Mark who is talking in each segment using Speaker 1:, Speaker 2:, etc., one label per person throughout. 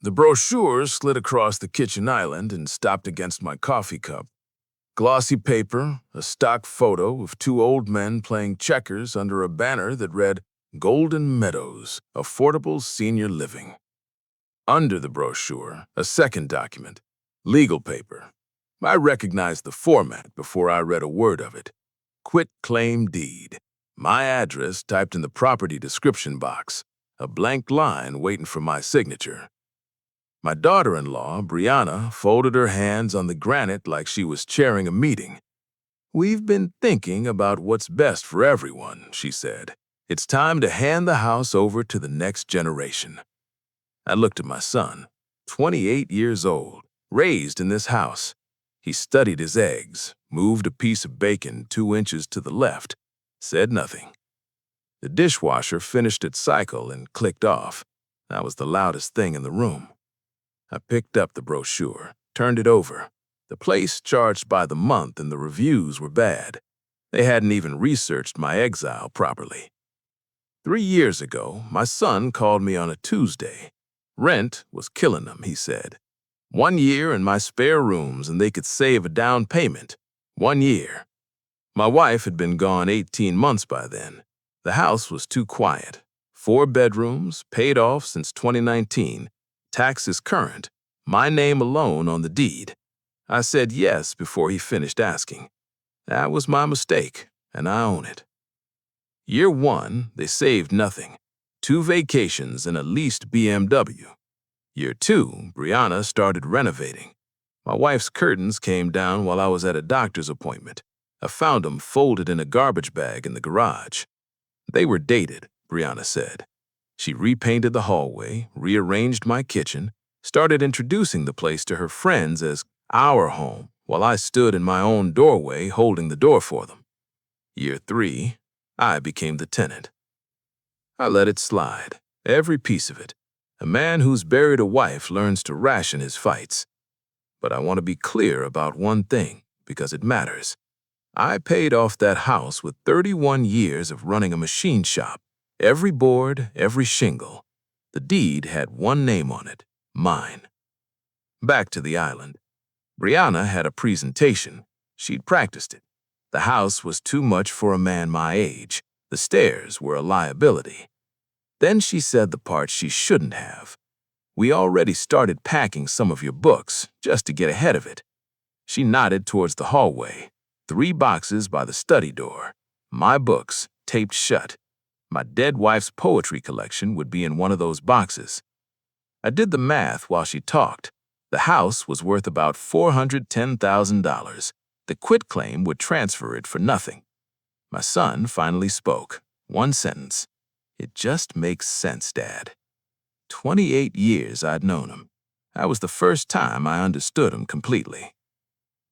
Speaker 1: The brochure slid across the kitchen island and stopped against my coffee cup. Glossy paper, a stock photo of two old men playing checkers under a banner that read, Golden Meadows, Affordable Senior Living. Under the brochure, a second document, legal paper. I recognized the format before I read a word of it. Quit-claim deed. My address typed in the property description box. A blank line waiting for my signature. My daughter-in-law, Brianna, folded her hands on the granite like she was chairing a meeting. "We've been thinking about what's best for everyone," she said. "It's time to hand the house over to the next generation." I looked at my son, 28 years old, raised in this house. He studied his eggs, moved a piece of bacon 2 inches to the left, said nothing. The dishwasher finished its cycle and clicked off. That was the loudest thing in the room. I picked up the brochure, turned it over. The place charged by the month and the reviews were bad. They hadn't even researched my exile properly. 3 years ago, my son called me on a Tuesday. Rent was killing them, he said. 1 year in my spare rooms and they could save a down payment. 1 year. My wife had been gone 18 months by then. The house was too quiet. 4 bedrooms, paid off since 2019. Taxes current, my name alone on the deed. I said yes before he finished asking. That was my mistake, and I own it. Year 1, they saved nothing. 2 vacations and a leased BMW. Year 2, Brianna started renovating. My wife's curtains came down while I was at a doctor's appointment. I found them folded in a garbage bag in the garage. They were dated, Brianna said. She repainted the hallway, rearranged my kitchen, started introducing the place to her friends as our home, while I stood in my own doorway holding the door for them. Year 3, I became the tenant. I let it slide, every piece of it. A man who's buried a wife learns to ration his fights. But I want to be clear about one thing, because it matters. I paid off that house with 31 years of running a machine shop. Every board, every shingle. The deed had one name on it, mine. Back to the island. Brianna had a presentation. She'd practiced it. The house was too much for a man my age. The stairs were a liability. Then she said the part she shouldn't have. "We already started packing some of your books, just to get ahead of it." She nodded towards the hallway. 3 boxes by the study door. My books, taped shut. My dead wife's poetry collection would be in one of those boxes. I did the math while she talked. The house was worth about $410,000. The quitclaim would transfer it for nothing. My son finally spoke. 1 sentence. "It just makes sense, Dad." 28 years I'd known him. That was the first time I understood him completely.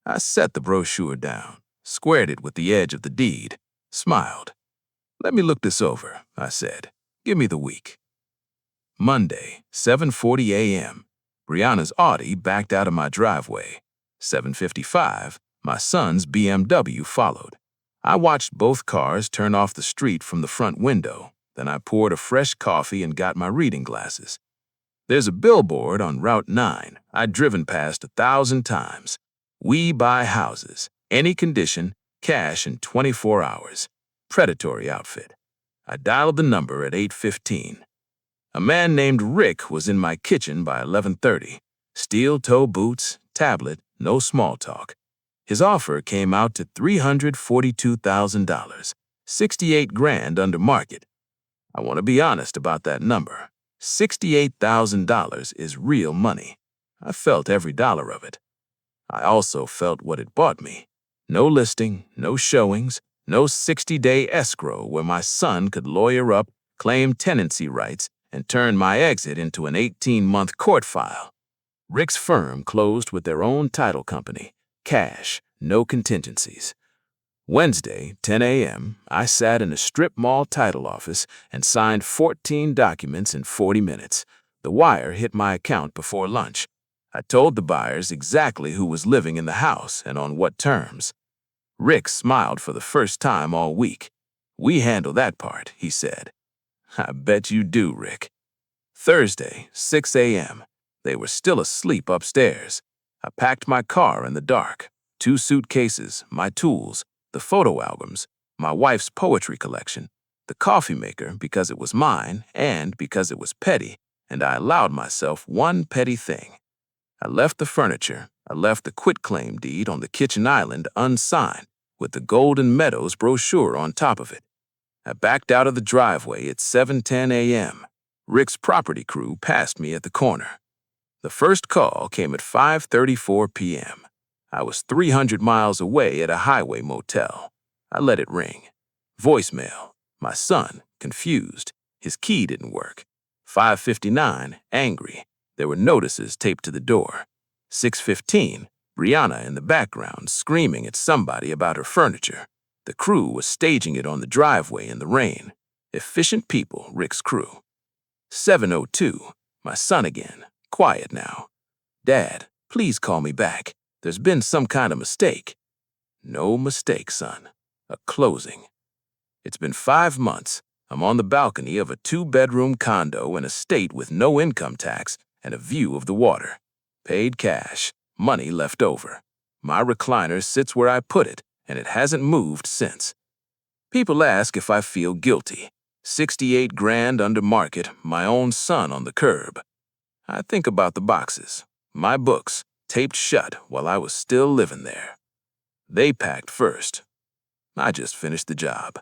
Speaker 1: I set the brochure down, squared it with the edge of the deed, smiled. "Let me look this over," I said. "Give me the week." Monday, 7:40 a.m. Brianna's Audi backed out of my driveway. 7:55, my son's BMW followed. I watched both cars turn off the street from the front window. Then I poured a fresh coffee and got my reading glasses. There's a billboard on Route 9 I'd driven past 1,000 times. "We buy houses, any condition, cash in 24 hours. Predatory outfit." I dialed the number at 8:15. A man named Rick was in my kitchen by 11:30. Steel-toe boots, tablet, no small talk. His offer came out to $342,000, 68 grand under market. I want to be honest about that number. $68,000 is real money. I felt every dollar of it. I also felt what it bought me. No listing, no showings, no 60-day escrow where my son could lawyer up, claim tenancy rights, and turn my exit into an 18-month court file. Rick's firm closed with their own title company. Cash, no contingencies. Wednesday, 10 a.m., I sat in a strip mall title office and signed 14 documents in 40 minutes. The wire hit my account before lunch. I told the buyers exactly who was living in the house and on what terms. Rick smiled for the first time all week. "We handle that part," he said. "I bet you do, Rick." Thursday, 6 a.m. They were still asleep upstairs. I packed my car in the dark. 2 suitcases, my tools, the photo albums, my wife's poetry collection, the coffee maker because it was mine and because it was petty, and I allowed myself one petty thing. I left the furniture. I left the quitclaim deed on the kitchen island unsigned with the Golden Meadows brochure on top of it. I backed out of the driveway at 7:10 a.m. Rick's property crew passed me at the corner. The first call came at 5:34 p.m. I was 300 miles away at a highway motel. I let it ring. Voicemail. My son, confused. His key didn't work. 5:59, angry. There were notices taped to the door. 6:15, Brianna in the background screaming at somebody about her furniture. The crew was staging it on the driveway in the rain. Efficient people, Rick's crew. 7:02, my son again, quiet now. Dad, please call me back. There's been some kind of mistake. No mistake, son. A closing. It's been 5 months. I'm on the balcony of a 2-bedroom condo in a state with no income tax and a view of the water. Paid cash, money left over. My recliner sits where I put it, and it hasn't moved since. People ask if I feel guilty. 68 grand under market, my own son on the curb. I think about the boxes, my books, taped shut while I was still living there. They packed first. I just finished the job.